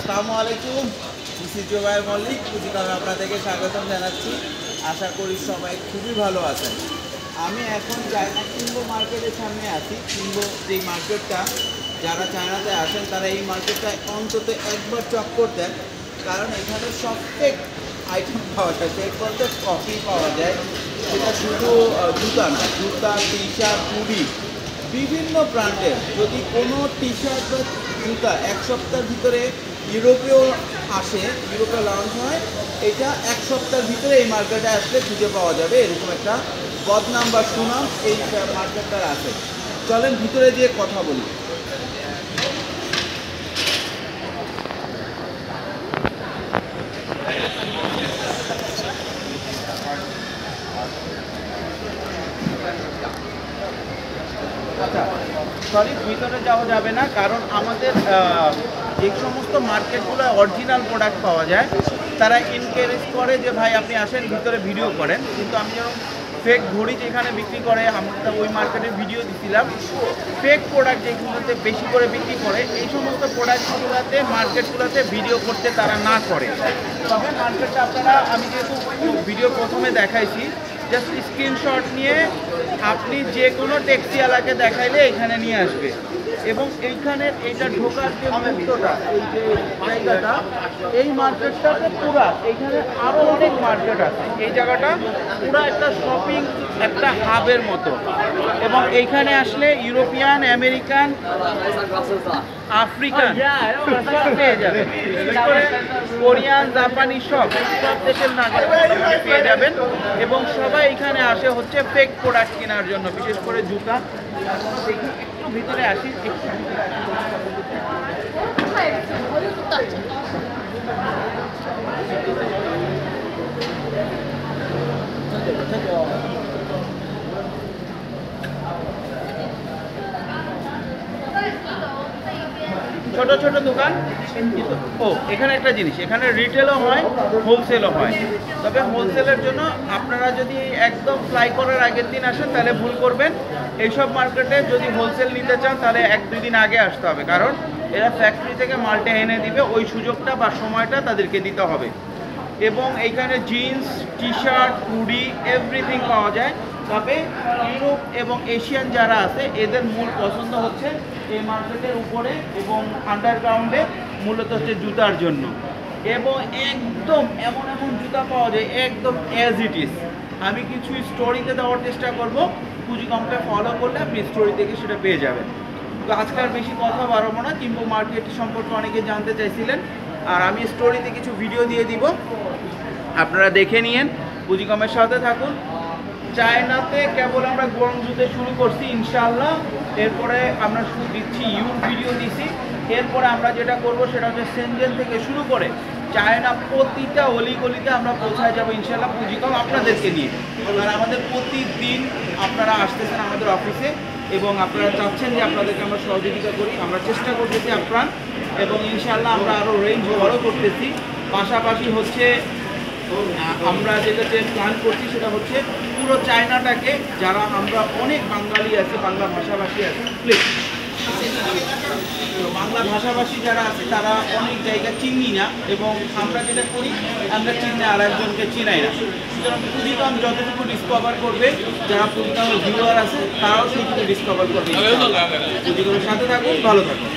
আসসালামু আলাইকুম, মিসি জুবায়ের মল্লিক পুঁজিকামে আপনাদেরকে স্বাগতম জানাচ্ছি। আশা করি সবাই খুবই ভালো আছেন। আমি এখন চায়না কিংবো মার্কেটের সামনে আছি। কিংবো যেই মার্কেটটা, যারা চায়নাতে আসেন তারা এই মার্কেটটা অন্তত একবার চক্কর দেন, কারণ এখানে সব ফেক আইটেম পাওয়া যায়। ফেক বলতে কফি পাওয়া যায়, সেটা শুধু জুতা না, জুতা, টি শার্ট, হুডি, বিভিন্ন ব্র্যান্ডের। যদি কোনো টি শার্ট বা জুতা এক সপ্তাহের ভিতরে ইউরোপেও আসে, ইউরোপে লঞ্চ হয়, এটা এক সপ্তাহের ভিতরে এই মার্কেটে আসলে খুঁজে পাওয়া যাবে। এরকম একটা বদনাম বা সুনাম এই মার্কেটটার আছে। চলেন ভিতরে দিয়ে কথা বলি। আচ্ছা, সরি, ভিতরে যাওয়া যাবে না, কারণ আমাদের যে সমস্ত মার্কেটগুলো অরিজিনাল প্রোডাক্ট পাওয়া যায় তারা এনকারেজ করে যে ভাই আপনি আসেন ভিতরে ভিডিও করেন। কিন্তু আমি যেরকম ফেক ঘড়ি যেখানে বিক্রি করে আমরা ওই মার্কেটে ভিডিও দিছিলাম, ফেক প্রোডাক্ট যেগুলোতে বেশি করে বিক্রি করে এই সমস্ত প্রোডাক্টগুলোতে মার্কেটগুলোতে ভিডিও করতে তারা না করে। তবে মার্কেটটা আপনারা, আমি যেহেতু ভিডিও প্রথমে দেখাইছি, জাস্ট স্ক্রিনশট নিয়ে আপনি যে কোনো ট্যাক্সিওয়ালাকে দেখাইলে এখানে নিয়ে আসবে। এবং এইখানের এইটা ঢোকার যে মুহূর্তটা, এই যে জায়গাটা, এই মার্কেটটাতে পুরা, এইখানে আরও অনেক মার্কেট আছে। এই জায়গাটা পুরা একটা শপিং, একটা হাবের মতো। এবং এইখানে আসলে ইউরোপিয়ান, আমেরিকান, আফ্রিকান সব পেয়ে যাবেন। বিশেষ করে কোরিয়ান, জাপানি সব দেশের নাগরিক পেয়ে যাবেন। এবং সবাই এখানে আসে হচ্ছে ফেক প্রোডাক্ট কেনার জন্য, বিশেষ করে জুতা। একটু ভিতরে আসি, ছোট ছোট দোকান। ও, এখানে একটা জিনিস, এখানে রিটেলও হয়, হোলসেলও হয়। তবে হোলসেলের জন্য আপনারা যদি একদম ফ্লাই করার আগের দিন আসেন তাহলে ভুল করবেন। এইসব মার্কেটে যদি হোলসেল নিতে চান তাহলে 1-2 দিন আগে আসতে হবে, কারণ এরা ফ্যাক্টরি থেকে মালটা এনে দিবে, ওই সুযোগটা বা সময়টা তাদেরকে দিতে হবে। এবং এইখানে jeans, T shirt, hoodie, everything পাওয়া যায়। তবে ইউরোপ এবং এশিয়ান যারা আছে এদের মূল পছন্দ হচ্ছে এই মার্কেটের উপরে এবং আন্ডারগ্রাউন্ডে, মূলত হচ্ছে জুতার জন্য। এবং একদম এমন এমন জুতা পাওয়া যায় একদম অ্যাজ ইট ইজ। আমি কিছু স্টোরিতে দেওয়ার চেষ্টা করব, পুঁজিকমকে ফলো করলে আপনি স্টোরি থেকে সেটা পেয়ে যাবেন। তো আজকে আর বেশি কথা বাড়াবো না, কিন্তু মার্কেট সম্পর্কে অনেকে জানতে চাইছিলেন, আর আমি স্টোরিতে কিছু ভিডিও দিয়ে দিব, আপনারা দেখে নিয়েন, পুঁজিকমের সাথে থাকুন। চায়নাতে কেবল আমরা গুয়াংজুতে শুরু করছি ইনশাআল্লাহ, এরপরে আমরা দিচ্ছি ভিডিও দিছি। এরপরে আমরা যেটা করব সেটা হচ্ছে সেনজেন থেকে শুরু করে চায়না প্রতিটা অলিগলিতে আমরা পৌঁছায় যাবো ইনশাআল্লাহ, পুঁজিকম আপনাদেরকে নিয়ে। কারণ আমাদের প্রতিদিন আপনারা আসতেছেন আমাদের অফিসে এবং আপনারা চাচ্ছেন যে আপনাদেরকে আমরা সহযোগিতা করি, আমরা চেষ্টা করতেছি আপ্রাণ, এবং ইনশাআল্লাহ আমরা আরও রেঞ্জ বড় করতেছি। পাশাপাশি হচ্ছে আমরা যেটা প্ল্যান করছি সেটা হচ্ছে পুরো চায়নাটাকে, যারা আমরা অনেক বাঙালি আছে, বাংলা ভাষাভাষী আছে, বাংলা ভাষাভাষী যারা আছে তারা অনেক জায়গা চিনি না, এবং আমরা যেটা করি আমরা চিনি আর একজনকে চিনাই না। সুতরাং পুঁজিকম যতটুকু ডিসকভার করবে, যারা পুঁজিকমের ভিউয়ার আছে তারাও সেইটুকু ডিসকভার করবে। পুঁজিকমের সাথে থাকুন, ভালো থাকুন।